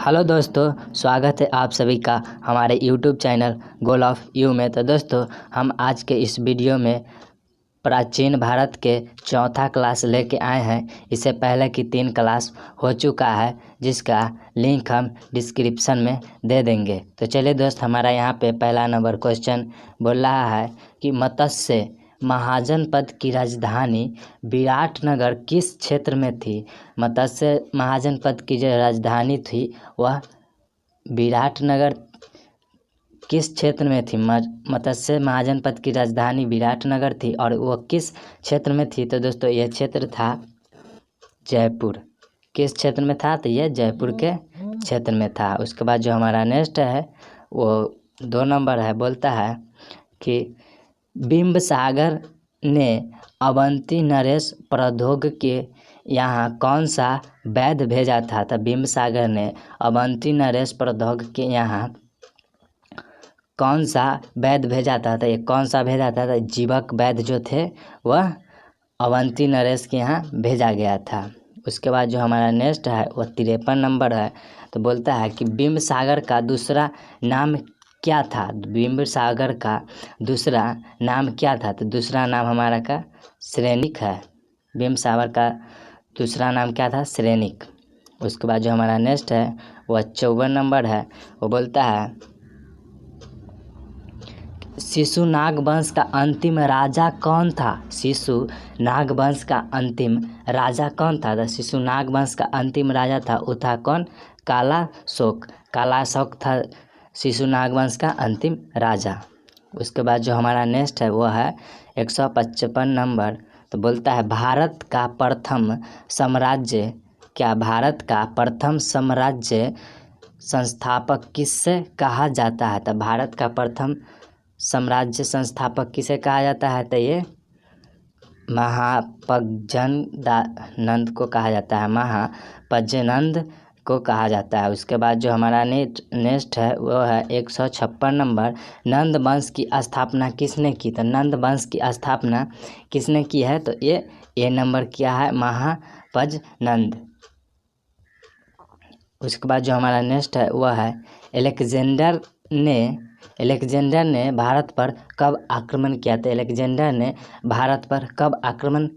Hello दोस्तों, स्वागत है आप सभी का हमारे YouTube channel goal of you में। तो दोस्तों, हम आज के इस वीडियो में प्राचीन भारत के चौथा क्लास लेके आए हैं। इससे पहले की 3 क्लास हो चुका है, जिसका लिंक हम डिस्क्रिप्शन में दे देंगे। तो चलिए दोस्त, हमारा यहाँ पे पहला नंबर क्वेश्चन बोल रहा है कि मत्स्य महाजनपद की राजधानी विराटनगर किस क्षेत्र में थी। मत्स्य महाजनपद की जो राजधानी थी वह विराटनगर किस क्षेत्र में थी। मत्स्य महाजनपद की राजधानी विराटनगर थी और वह किस क्षेत्र में थी। तो दोस्तों, यह क्षेत्र था जयपुर। किस क्षेत्र में था? तो यह जयपुर के क्षेत्र में था। उसके बाद जो हमारा नेक्स्ट है वो 2 नंबर है, बोलता है कि बिंबसागर ने अवंती नरेश प्रद्योग के यहाँ कौन सा वैद्य भेजा था। तो बिंबसागर ने अवंती नरेश प्रद्योग के यहाँ कौन सा वैद्य भेजा था। तो ये कौन सा भेजा था? तो जीवक वैद्य जो थे वह अवंती नरेश के यहाँ भेजा गया था। उसके बाद जो हमारा नेक्स्ट है वह 53 नंबर है। तो बोलता है कि बिंबसागर का दूसरा नाम क्या था। बिंबसागर का दूसरा नाम क्या था? तो दूसरा नाम हमारा का श्रेनिक है। बिंबसागर का दूसरा नाम क्या था? श्रेनिक। उसके बाद जो हमारा नेक्स्ट है वह 54 नंबर है। वो बोलता है शिशुनाग वंश का अंतिम राजा कौन था। शिशुनाग वंश का अंतिम राजा कौन था? तो शिशुनाग वंश का अंतिम राजा था वो था कौन? कालाशोक। कालाशोक था शिशुनाग वंश का अंतिम राजा। उसके बाद जो हमारा नेक्स्ट है वो है 155 नंबर। तो बोलता है भारत का प्रथम साम्राज्य क्या? भारत का प्रथम साम्राज्य संस्थापक किससे कहा जाता है। तो भारत का प्रथम साम्राज्य संस्थापक किसे कहा जाता है? तो ये महापद्मनंद को कहा जाता है। महापद्मनंद को कहा जाता है। उसके बाद जो हमारा नेक्स्ट है वो है 156 नंबर। नंद वंश की स्थापना किसने की। तो नंद वंश की स्थापना किसने की है? तो ये नंबर क्या है? महापद्मनंद। उसके बाद जो हमारा नेक्स्ट है वह है अलेक्जेंडर ने भारत पर कब आक्रमण किया। तो अलेक्जेंडर ने भारत पर कब आक्रमण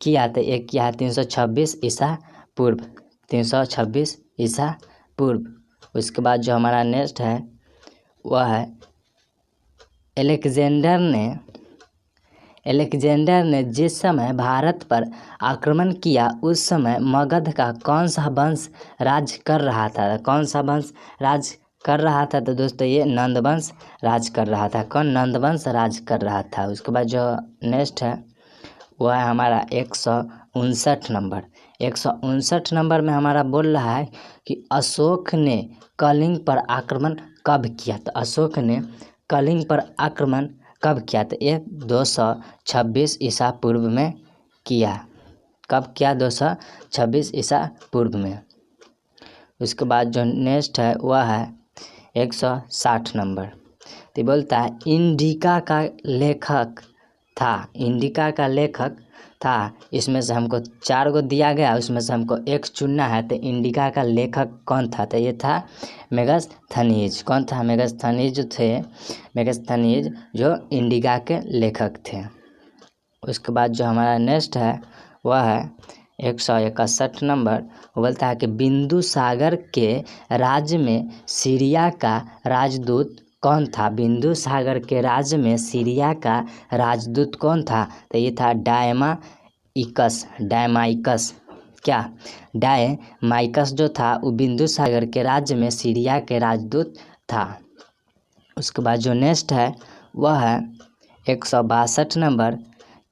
किया? तो एक किया है 326 ईसा पूर्व। 326 ईसा पूर्व। उसके बाद जो हमारा नेक्स्ट है वह है अलेक्जेंडर ने जिस समय भारत पर आक्रमण किया उस समय मगध का कौन सा वंश राज कर रहा था। कौन सा वंश राज कर रहा था? तो दोस्तों, ये नंद वंश राज कर रहा था। कौन? नंद वंश राज कर रहा था। उसके बाद जो नेक्स्ट है वह है हमारा 159 नंबर। 159 नंबर में हमारा बोल रहा है कि अशोक ने कलिंग पर आक्रमण कब किया। तो अशोक ने कलिंग पर आक्रमण कब किया? तो ये 226 ईसा पूर्व में किया। कब किया? 226 ईसा पूर्व में। उसके बाद जो नेक्स्ट है वह है 160 नंबर। तो बोलता है इंडिका का लेखक था। इसमें से हमको 4 गो दिया गया, उसमें से हमको एक चुनना है। तो इंडिका का लेखक कौन था? तो ये था मेगस्थनीज। कौन था? मेगस्थनीज थे। मेगस्थनीज जो इंडिका के लेखक थे। उसके बाद जो हमारा नेक्स्ट है वह है 161 नंबर। वो बोलता है कि बिंदुसागर के राज्य में सीरिया का राजदूत कौन था। बिंदुसागर के राज्य में सीरिया का राजदूत कौन था? तो ये था डायमाइकस। क्या? डायमाइकस जो था वो बिंदुसागर के राज्य में सीरिया के राजदूत था। उसके बाद जो नेक्स्ट है वह है 162 नंबर।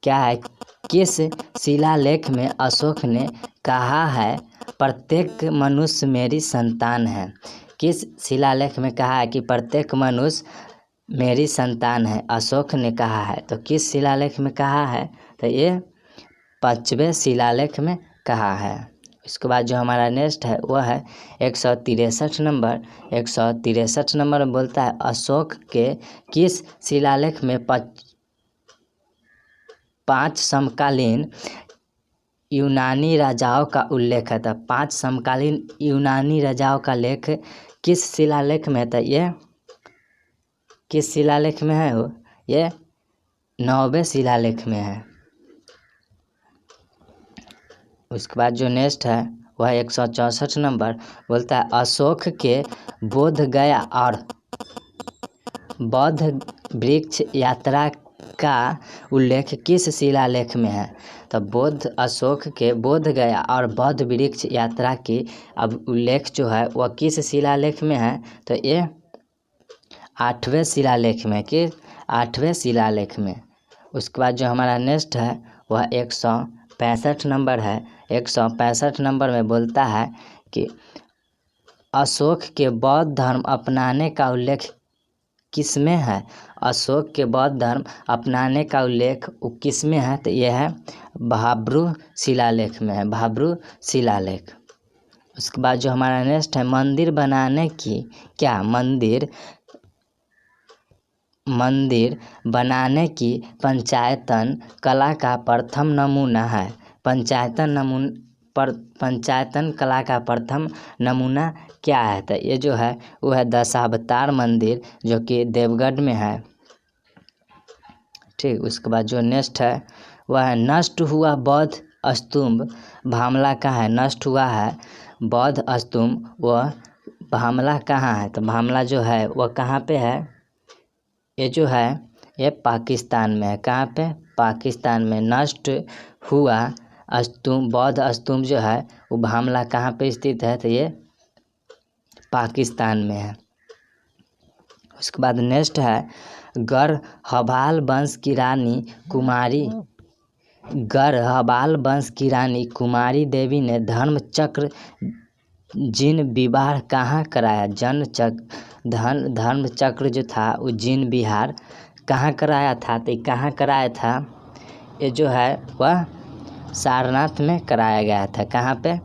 क्या है? किस शिलालेख में अशोक ने कहा है प्रत्येक मनुष्य मेरी संतान है। किस शिलालेख में कहा है कि प्रत्येक मनुष्य मेरी संतान है? अशोक ने कहा है। तो किस शिलालेख में कहा है? तो ये 5वें शिलालेख में कहा है। इसके बाद जो हमारा नेक्स्ट है वह है 163 नंबर। 163 नंबर में बोलता है अशोक के किस शिलालेख में 5 समकालीन यूनानी राजाओं का उल्लेख है। तो 5 समकालीन यूनानी राजाओं का लेख किस शिलालेख में है? तो ये किस शिलालेख में है? वो ये 9वें शिलालेख में है। उसके बाद जो नेक्स्ट है वह 164 नंबर बोलता है अशोक के बोध गया और बौद्ध वृक्ष यात्रा का उल्लेख किस शिलालेख में है? तो अशोक के बोध गया और बौद्ध वृक्ष यात्रा की अब उल्लेख जो है वह किस शिलालेख में है? तो ये 8वें शिलालेख में। कि 8वें शिलालेख में। उसके बाद जो हमारा नेक्स्ट है वह 165 नंबर है। 165 नंबर में बोलता है कि अशोक के बौद्ध धर्म अपनाने का उल्लेख किसमें है? अशोक के बौद्ध धर्म अपनाने का उल्लेख किस में है? तो यह है भाब्रू शिलालेख में है। भाब्रू शिलालेख। उसके बाद जो हमारा नेक्स्ट है मंदिर बनाने की क्या मंदिर बनाने की पंचायतन कला का प्रथम नमूना है। पंचायतन कला का प्रथम नमूना क्या है? तो ये जो है वो है दशावतार मंदिर जो कि देवगढ़ में है। ठीक। उसके बाद जो नेक्स्ट है वह है नष्ट हुआ बौद्ध स्तूप भामला कहाँ है? नष्ट हुआ है बौद्ध स्तूप वह भामला कहाँ है? तो भामला जो है वह कहाँ पे है? ये जो है ये पाकिस्तान में है। कहाँ पे? पाकिस्तान में। नष्ट हुआ स्तूप बौद्ध स्तूप जो है वो भामला कहाँ पे स्थित है? तो ये पाकिस्तान में है। उसके बाद नेक्स्ट है गढ़हबाल वंश की रानी कुमारी देवी ने धर्म चक्र जिन विवाह कहाँ कराया? धर्म चक्र जो था वो जिन विहार कहाँ कराया था? तो कहाँ कराया था? ये जो है वह सारनाथ में कराया गया था। कहाँ पे?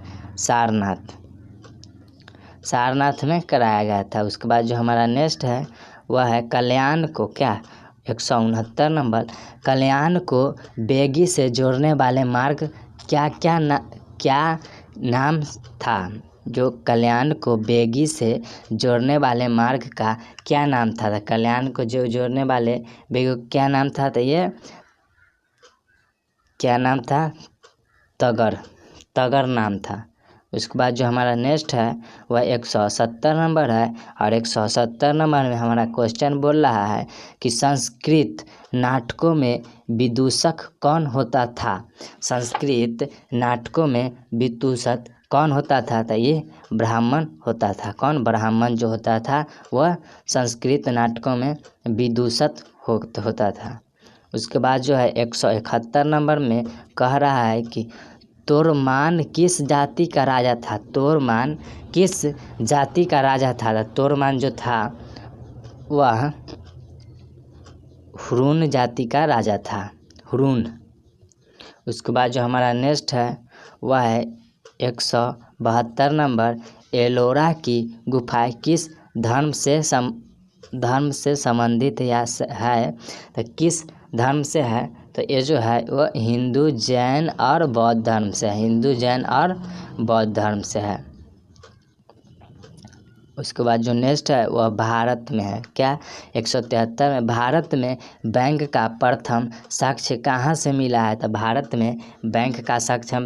सारनाथ में कराया गया था। उसके बाद जो हमारा नेक्स्ट है वह है कल्याण को क्या? 169 नंबर कल्याण को बेगी से जोड़ने वाले मार्ग क्या नाम था? जो कल्याण को बेगी से जोड़ने वाले मार्ग का क्या नाम था? तो कल्याण को जो जोड़ने वाले बेगी क्या नाम था? तो ये क्या नाम था? तगर नाम था। उसके बाद जो हमारा नेक्स्ट है वह 170 नंबर है। और 170 नंबर में हमारा क्वेश्चन बोल रहा है कि संस्कृत नाटकों में विदूषक कौन होता था? संस्कृत नाटकों में विदूषक कौन होता था? तो ये ब्राह्मण होता था। कौन? ब्राह्मण जो होता था वह संस्कृत नाटकों में विदूषक होता था। उसके बाद जो है 171 नंबर में कह रहा है कि तोरमान किस जाति का राजा था? तोरमान किस जाति का राजा था? तोरमान जो था वह हुरून जाति का राजा था। हुरून। उसके बाद जो हमारा नेक्स्ट है वह है 172 नंबर एलोरा की गुफाएं किस धर्म से संबंधित है? तो किस धर्म से है? तो ये जो है वो हिंदू जैन और बौद्ध धर्म से है। हिंदू जैन और बौद्ध धर्म से है। उसके बाद जो नेक्स्ट है वह भारत में है। क्या? 173 में भारत में बैंक का प्रथम साक्ष्य कहाँ से मिला है? तो भारत में बैंक का साक्ष्य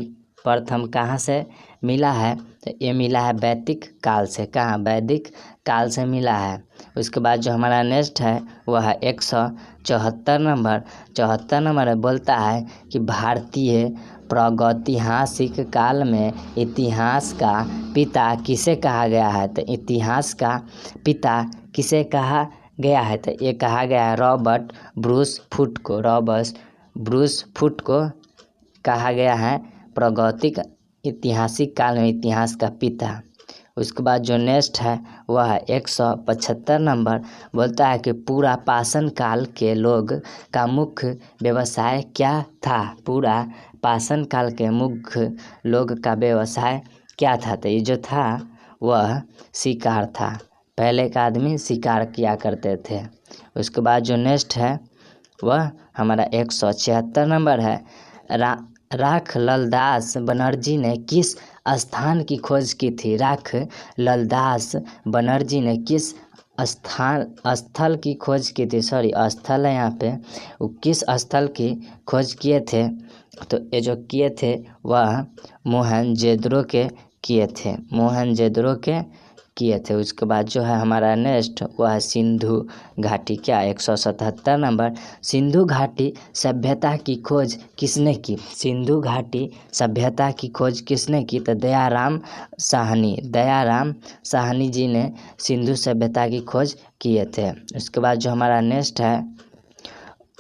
प्रथम कहाँ से मिला है? तो ये मिला है वैदिक काल से। कहाँ? वैदिक काल से मिला है। उसके बाद जो हमारा नेक्स्ट है वह है 174 नंबर। 74 नंबर बोलता है कि भारतीय प्रागैतिहासिक काल में इतिहास का पिता किसे कहा गया है? तो इतिहास का पिता किसे कहा गया है? तो ये कहा गया है रॉबर्ट ब्रूस फुट को। रॉबर्ट ब्रूस फुट को कहा गया है प्रागैतिक ऐतिहासिक काल में इतिहास का पिता। उसके बाद जो नेक्स्ट है वह 175 नंबर बोलता है कि पूरा पाषाण काल के लोग का मुख्य व्यवसाय क्या था? पूरा पाषाण काल के मुख्य लोग का व्यवसाय क्या था? तो ये जो था वह शिकार था। पहले का आदमी शिकार किया करते थे। उसके बाद जो नेक्स्ट है वह हमारा 176 नंबर है राख ललदास बनर्जी ने किस स्थान की खोज की थी? राख ललदास बनर्जी ने किस स्थल की खोज की थी? सॉरी, स्थल है यहाँ पे। वो किस स्थल की खोज किए थे? तो ये जो किए थे वह मोहनजोदड़ो के किए थे, मोहनजोदड़ो के किए थे। उसके बाद जो है हमारा नेक्स्ट वह है सिंधु घाटी। क्या 177 नंबर। सिंधु घाटी सभ्यता की खोज किसने की? सिंधु घाटी सभ्यता की खोज किसने की? तो दयाराम साहनी जी ने सिंधु सभ्यता की खोज किए थे। उसके बाद जो हमारा नेक्स्ट है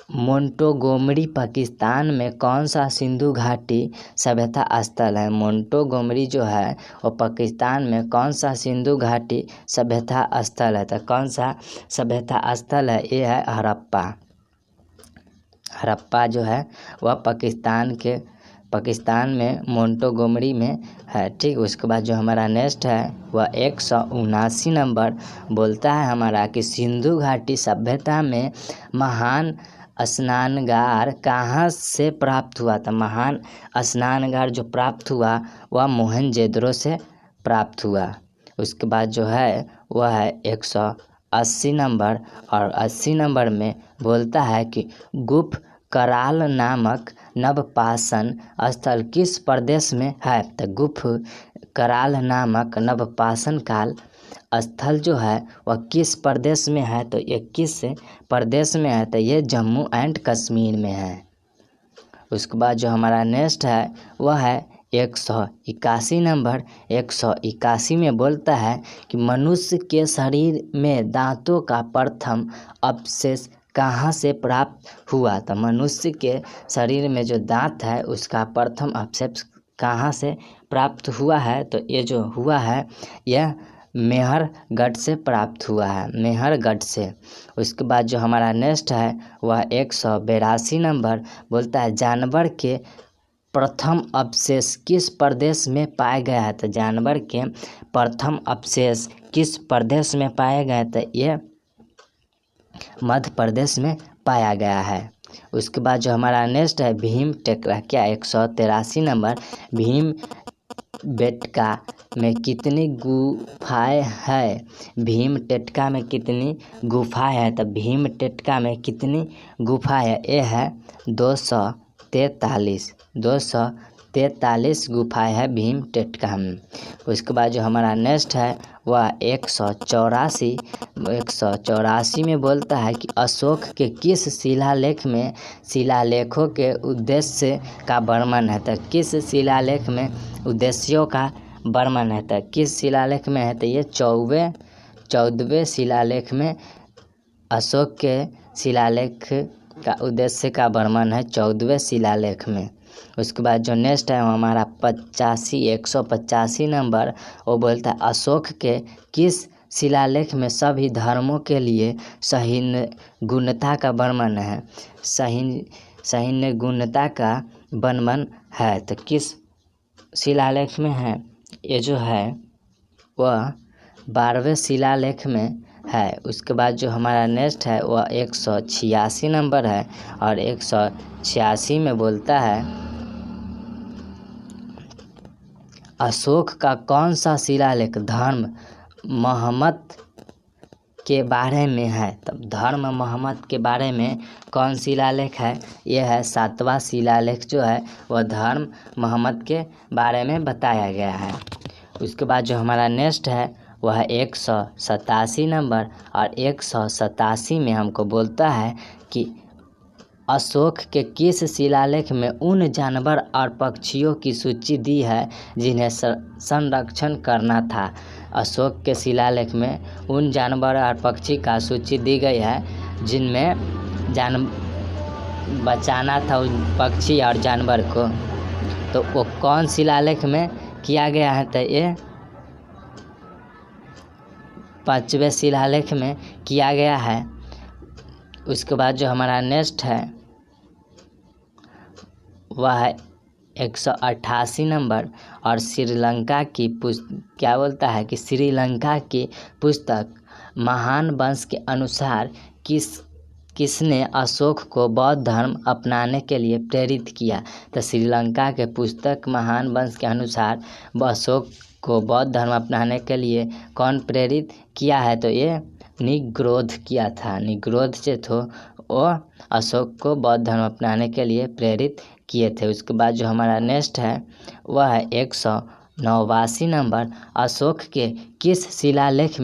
मोंटोगोमरी पाकिस्तान में कौन सा सिंधु घाटी सभ्यता स्थल है? मोंटोगोमरी जो है वो पाकिस्तान में कौन सा सिंधु घाटी सभ्यता स्थल है? तो कौन सा सभ्यता स्थल है? ये है हड़प्पा जो है वह पाकिस्तान में मोंटोगोमरी में है। ठीक, उसके बाद जो हमारा नेक्स्ट है वह 179 नंबर बोलता है हमारा कि सिंधु घाटी सभ्यता में महान स्नानगार कहाँ से प्राप्त हुआ था? महान स्नानगार जो प्राप्त हुआ वह मोहनजोदड़ो से प्राप्त हुआ। उसके बाद जो है वह है 180 नंबर, और 80 नंबर में बोलता है कि गुफ कराल नामक नवपाषाण स्थल किस प्रदेश में है? तो गुफ कराल नामक नवपाषाण काल स्थल जो है वह किस प्रदेश में है? तो ये किस प्रदेश में है? तो ये जम्मू एंड कश्मीर में है। उसके बाद जो हमारा नेक्स्ट है वह है 181 नंबर। 181 में बोलता है कि मनुष्य के शरीर में दांतों का प्रथम अवशेष कहाँ से प्राप्त हुआ? तो मनुष्य के शरीर में जो दांत है उसका प्रथम अवशेष कहाँ से प्राप्त हुआ है? तो ये जो हुआ है यह मेहरगढ़ से प्राप्त हुआ है, मेहरगढ़ से। उसके बाद जो हमारा नेक्स्ट है वह 182 नंबर बोलता है जानवर के प्रथम अवशेष किस प्रदेश में पाए गया है? तो जानवर के प्रथम अवशेष किस प्रदेश में पाए गए? तो ये मध्य प्रदेश में पाया गया है। उसके बाद जो हमारा नेक्स्ट है भीम टेकरा। क्या 183 नंबर। भीम बेटका में कितनी गुफाएं है? भीम टेटका में कितनी गुफाएं है? तो भीम टेटका में कितनी गुफा है? ये है 243 गुफाएं है भीम टेटका में। उसके बाद जो हमारा नेक्स्ट है वह 184 में बोलता है कि अशोक के किस शिलालेखों के उद्देश्य का वर्णन है? तो किस शिलालेख में उद्देश्यों का वर्णन है? तो किस शिलालेख में है? तो ये 14वें शिलालेख में अशोक के शिलालेख का उद्देश्य का वर्णन है 14वें शिलालेख में। उसके बाद जो नेक्स्ट है हमारा 185 नंबर। वो बोलता है अशोक के किस शिलालेख में सभी धर्मों के लिए सहिष्णुता का वर्णन है? सहिष्णुता का वर्णन है। तो किस शिलालेख में है? ये जो है वह 12वें शिलालेख में है। उसके बाद जो हमारा नेक्स्ट है वह 186 नंबर है, और 186 में बोलता है अशोक का कौन सा शिलालेख धर्म मोहम्मद के बारे में है? तब धर्म मोहम्मद के बारे में कौन शिलालेख है? यह है 7वां शिलालेख जो है वह धर्म मोहम्मद के बारे में बताया गया है। उसके बाद जो हमारा नेक्स्ट है वह 187 नंबर, और 187 में हमको बोलता है कि अशोक के किस शिलालेख में उन जानवर और पक्षियों की सूची दी है जिन्हें संरक्षण करना था? अशोक के शिलालेख में उन जानवर और पक्षी का सूची दी गई है जिनमें बचाना था उन पक्षी और जानवर को। तो वो कौन शिलालेख में किया गया है? तो ये 5वें शिलालेख में किया गया है। उसके बाद जो हमारा नेक्स्ट है वह है 188 नंबर, और श्रीलंका की क्या बोलता है कि श्रीलंका की पुस्तक महान वंश के अनुसार किसने अशोक को बौद्ध धर्म अपनाने के लिए प्रेरित किया? तो श्रीलंका के पुस्तक महान वंश के अनुसार अशोक को बौद्ध धर्म अपनाने के लिए कौन प्रेरित किया है? तो ये निग्रोध किया था। निग्रोध जो थे वो अशोक को बौद्ध धर्म अपनाने के लिए प्रेरित किए थे। उसके बाद जो हमारा नेक्स्ट है वह है 189 नंबर। अशोक के किस शिलालेख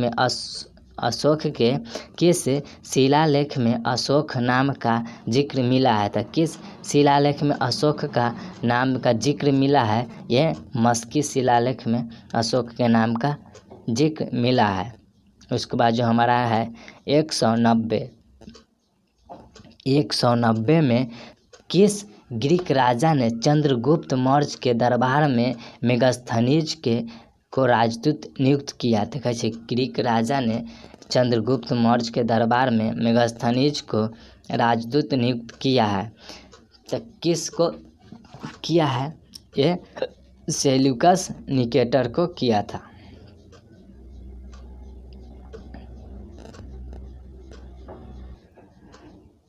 में अशोक नाम का जिक्र मिला है? तो किस शिलालेख में अशोक का नाम का जिक्र मिला है? ये मस्की शिलालेख में अशोक के नाम का जिक्र मिला है। उसके बाद जो हमारा है 190 में किस ग्रीक राजा ने चंद्रगुप्त मौर्य के दरबार में मेगास्थनीज को राजदूत नियुक्त किया? तो कैसे ग्रीक राजा ने चंद्रगुप्त मौर्य के दरबार में मेगास्थनीज को राजदूत नियुक्त किया है? तो किसको किया है? ये सेल्यूकस निकेटर को किया था।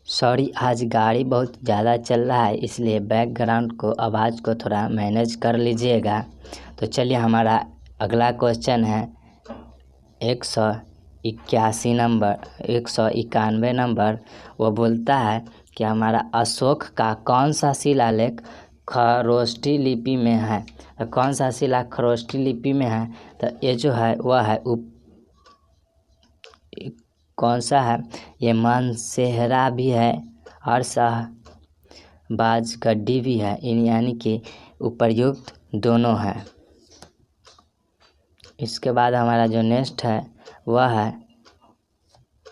सॉरी, आज गाड़ी बहुत ज़्यादा चल रहा है इसलिए बैकग्राउंड को आवाज़ को थोड़ा मैनेज कर लीजिएगा। तो चलिए हमारा अगला क्वेश्चन है 191 नंबर। वो बोलता है कि हमारा अशोक का कौन सा शिलालेख खरोष्ठी लिपि में है? तो कौन सा शिला खरोष्ठी लिपि में है? तो ये जो है वह है कौन सा है? ये मानसेहरा भी है और शाहबाजगढ़ी भी है, यानी कि उपर्युक्त दोनों है। इसके बाद हमारा जो नेक्स्ट है वह है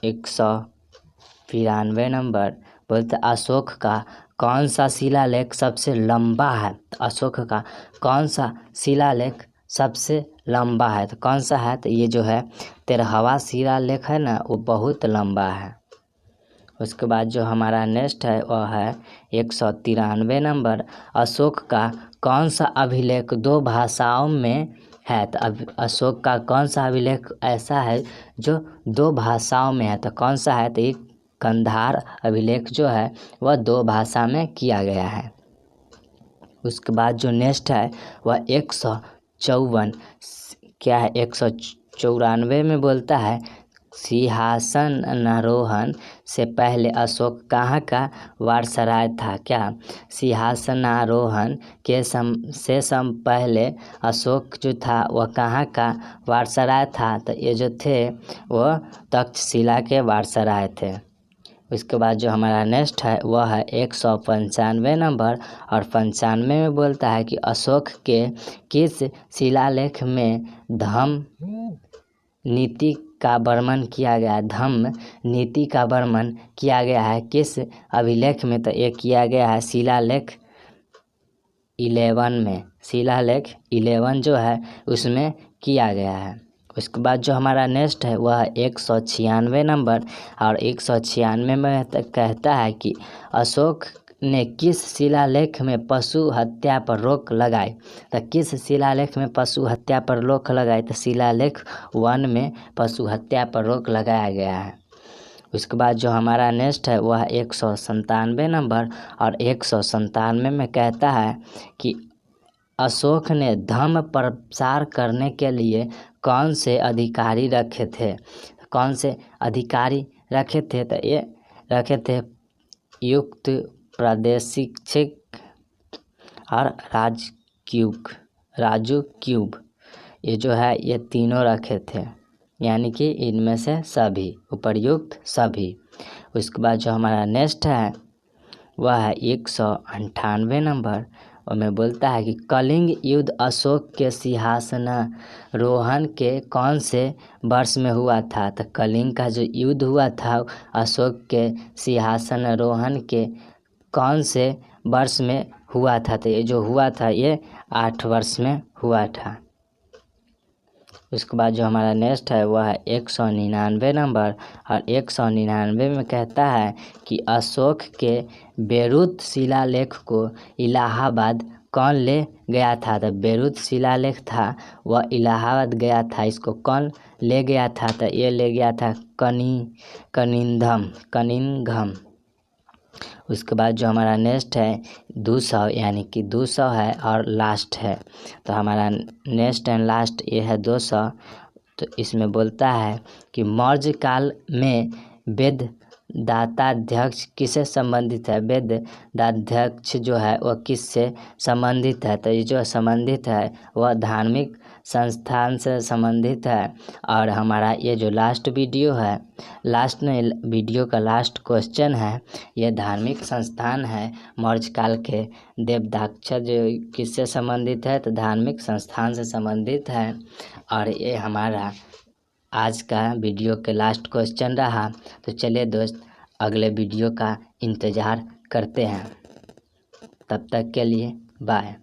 193 नंबर। बोलते अशोक का कौन सा शिलालेख सबसे लंबा है? तो अशोक का कौन सा शिलालेख सबसे लंबा है? तो कौन सा है? तो ये जो है 13वां शिलालेख है ना, वो बहुत लंबा है। उसके बाद जो हमारा नेक्स्ट है वह है 193 नंबर। अशोक का कौन सा अभिलेख 2 भाषाओं में है? तो अशोक का कौन सा अभिलेख ऐसा है जो 2 भाषाओं में है? तो कौन सा है? तो एक कंधार अभिलेख जो है वह 2 भाषा में किया गया है। उसके बाद जो नेक्स्ट है वह 154 क्या है 194 में बोलता है सिंहासनारोहण से पहले अशोक कहाँ का वारसराय था? क्या सिंहासनारोहण के पहले अशोक जो था वह कहाँ का वारसराय था? तो ये जो थे वह तक्षशिला के वारसराय थे। उसके बाद जो हमारा नेक्स्ट है वह है 195 नंबर। और 95 में बोलता है कि अशोक के किस शिलालेख में धम्म नीति का वर्णन किया गया है? धम्म नीति का वर्णन किया गया है किस अभिलेख में? तो ये किया गया है शिलालेख 11 में। शिलालेख 11 जो है उसमें किया गया है। उसके बाद जो हमारा नेक्स्ट है वह 196 नंबर। और 196 में कहता है कि अशोक ने किस शिलालेख में पशु हत्या पर रोक लगाई? तो किस शिलालेख में पशु हत्या पर रोक लगाई? तो शिलालेख 1 में पशु हत्या पर रोक लगाया गया है। उसके बाद जो हमारा नेक्स्ट है वह 197 नंबर। और 197 में कहता है कि अशोक ने धर्म प्रसार करने के लिए कौन से अधिकारी रखे थे? कौन से अधिकारी रखे थे? तो ये रखे थे युक्त, प्रादेशिक और राजूक्यूब। ये जो है ये तीनों रखे थे, यानी कि इनमें से सभी, उपर्युक्त सभी। उसके बाद जो हमारा नेक्स्ट है वह है 198 नंबर। और में बोलता है कि कलिंग युद्ध अशोक के सिंहासनारोहण के कौन से वर्ष में हुआ था? तो कलिंग का जो युद्ध हुआ था अशोक के सिंहासनारोहण के कौन से वर्ष में हुआ था? तो ये जो हुआ था ये 8 वर्ष में हुआ था। उसके बाद जो हमारा नेक्स्ट है वह है 199 नंबर। और 199 में कहता है कि अशोक के बेरुत शिलालेख को इलाहाबाद कौन ले गया था? तो बेरूत शिलालेख था, वह इलाहाबाद गया था। इसको कौन ले गया था? तो ये ले गया था कनिंघम। उसके बाद जो हमारा नेक्स्ट है 200, यानी कि 200 है और लास्ट है। तो हमारा नेक्स्ट एंड लास्ट ये है 200। तो इसमें बोलता है कि मौर्य काल में वेद दाताध्यक्ष किससे संबंधित है? वेद दाताध्यक्ष जो है वह किससे संबंधित है? तो ये जो संबंधित है वह धार्मिक संस्थान से संबंधित है। और हमारा ये जो लास्ट वीडियो है, लास्ट में वीडियो का लास्ट क्वेश्चन है, ये धार्मिक संस्थान है मौर्य काल के देवदाक्षर जो किससे संबंधित है? तो धार्मिक संस्थान से संबंधित है। और ये हमारा आज का वीडियो के लास्ट क्वेश्चन रहा। तो चलिए दोस्त, अगले वीडियो का इंतज़ार करते हैं। तब तक के लिए बाय।